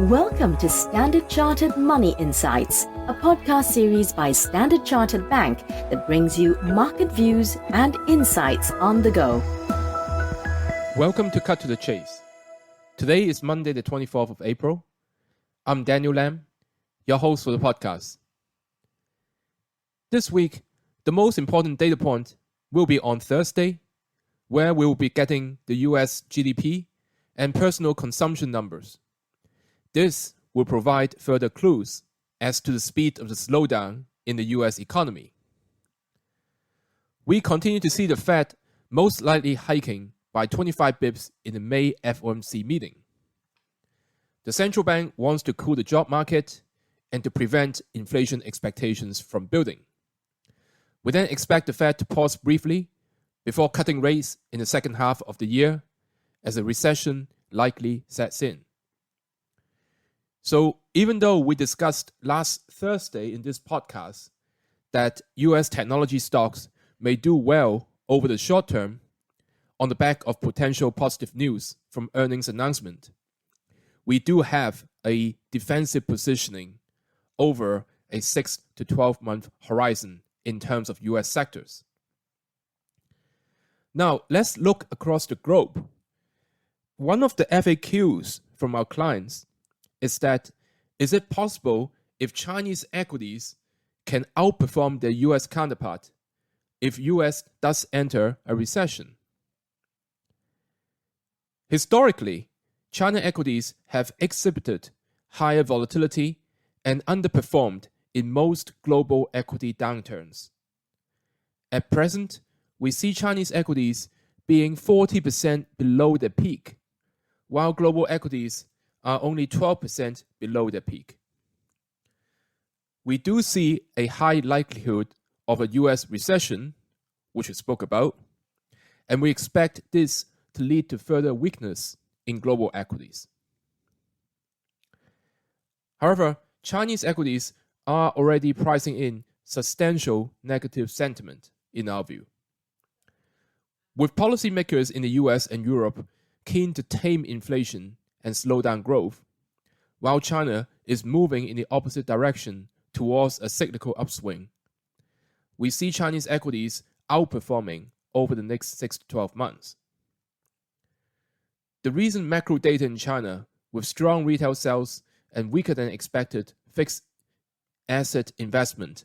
Welcome to Standard Chartered Money Insights, a podcast series by Standard Chartered Bank that brings you market views and insights on the go. Welcome to Cut to the Chase. Today is Monday, the 24th of April. I'm Daniel Lam, your host for the podcast. This week, the most important data point will be on Thursday, where we will be getting the US GDP and personal consumption numbers. This will provide further clues as to the speed of the slowdown in the US economy. We continue to see the Fed most likely hiking by 25 bips in the May FOMC meeting. The central bank wants to cool the job market and to prevent inflation expectations from building. We then expect the Fed to pause briefly before cutting rates in the second half of the year as a recession likely sets in. So even though we discussed last Thursday in this podcast that US technology stocks may do well over the short term on the back of potential positive news from earnings announcement, we do have a defensive positioning over a 6 to 12 month horizon in terms of US sectors. Now, let's look across the globe. One of the FAQs from our clients is it possible if Chinese equities can outperform their US counterpart if US does enter a recession? Historically, China equities have exhibited higher volatility and underperformed in most global equity downturns. At present, we see Chinese equities being 40% below their peak, while global equities are only 12% below their peak. We do see a high likelihood of a US recession, which we spoke about, and we expect this to lead to further weakness in global equities. However, Chinese equities are already pricing in substantial negative sentiment, in our view. With policymakers in the US and Europe keen to tame inflation and slow down growth, while China is moving in the opposite direction towards a cyclical upswing, we see Chinese equities outperforming over the next 6 to 12 months. The recent macro data in China, with strong retail sales and weaker than expected fixed asset investment,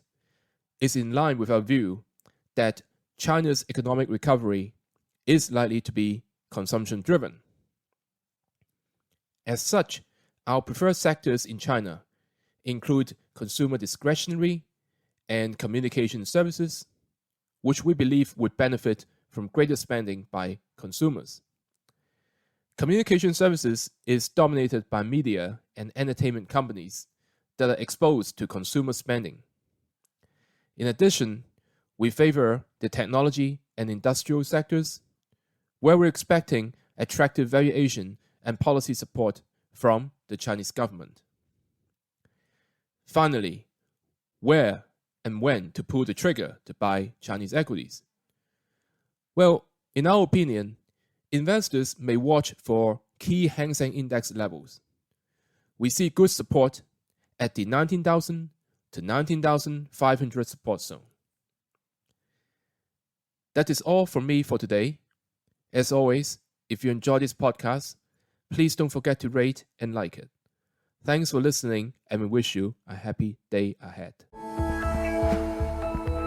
is in line with our view that China's economic recovery is likely to be consumption-driven. As such, our preferred sectors in China include consumer discretionary and communication services, which we believe would benefit from greater spending by consumers. Communication services is dominated by media and entertainment companies that are exposed to consumer spending. In addition, we favor the technology and industrial sectors, where we're expecting attractive valuation and policy support from the Chinese government. Finally, where and when to pull the trigger to buy Chinese equities? Well, in our opinion, investors may watch for key Hang Seng Index levels. We see good support at the 19,000 to 19,500 support zone. That is all from me for today. As always, if you enjoy this podcast, please don't forget to rate and like it. Thanks for listening, and we wish you a happy day ahead.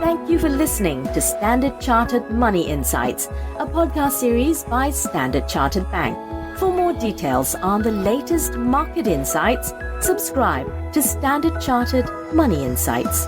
Thank you for listening to Standard Chartered Money Insights, a podcast series by Standard Chartered Bank. For more details on the latest market insights, subscribe to Standard Chartered Money Insights.